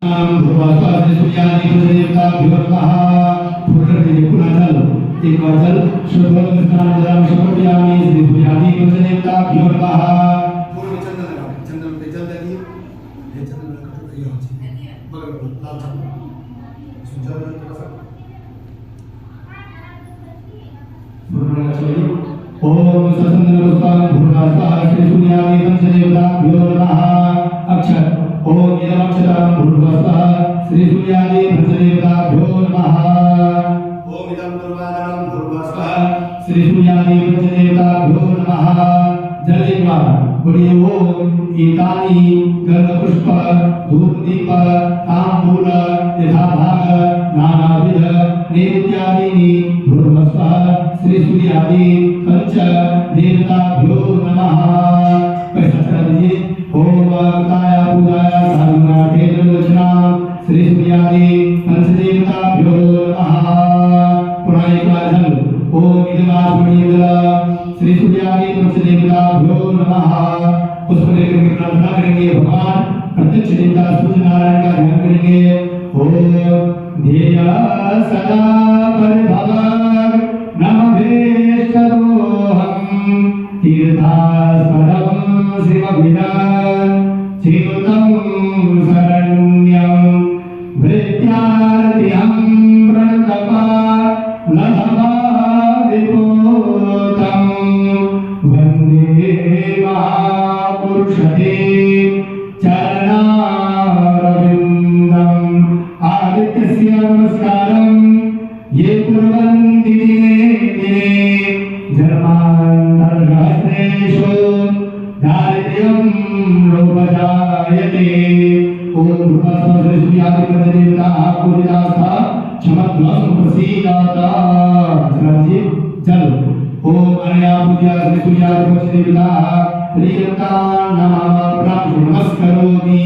भूर्भुवस्वः सूर्यादिदेवताभ्यो नमः। पूर्ण पुनः एक बार जल शुद्धोदक स्नान जल समर्पयामि श्री सूर्यादिदेवताभ्यो नमः। पूर्ण चंदन लगा चंदन पे जल डालिए ये चंदन लगा तो ये हो जाए बगल में लाल चंदन सुजल थोड़ा सा पूर्ण लगा चलिए ओम सचंदन पुष्पं भूर्भुवस्वः श्री सूर्यादिदेवताभ्यो नमः। अक्षर ओम इदमक्षरं भूर्भुवस्वः श्री सूर्यादिदेवताभ्यो नमः। ओम इदं दुर्वादनं भूर्भुवस्वः श्री सूर्यादिदेवताभ्यो नमः। जल एक बार बोलिए ओम एतानि गंधपुष्प धूपदीप तांबूल यथाभाग नानाविध नैवेद्यादीनि भूर्भुवस्वः श्री सूर्यादि पंच देवताभ्यो नमः। पैसा चढ़ा दीजिए ओम काया पूजाय साधुनाथे दर्शना श्री सूर्यादि पंचदेवताभ्यो नमः। पुनः एक बार जल ओम इदमात्मनील श्री सूर्यादि पंचदेवताभ्यो नमः। पुष्प लेकर के प्रार्थना करेंगे भगवान प्रत्यक्ष देवता सूर्य नारायण का ध्यान करेंगे। ओम ध्येय सदा परिभवः नमः तीर्थास्पदं शिवभिधान चिनुतं शरण्यं भृत्यार्तिहं प्रणतपा लभवा विभूतं वन्दे महापुरुषते चरणारविन्दम्। आदित्यस्य नमस्कारं ये कुर्वन्ति दिने जन्मान्तर्गहस्तेषु दारिद्र्यं लोपजायते। ओम भूर्भुवस्वः श्री सूर्यादिदेवताः पूजिताः क्षमध्वं प्रसीदता। जल ओम अनया पूज्या श्री सूर्यादिदेवताः प्रियंका नमः प्राप्त नमस्करोमि।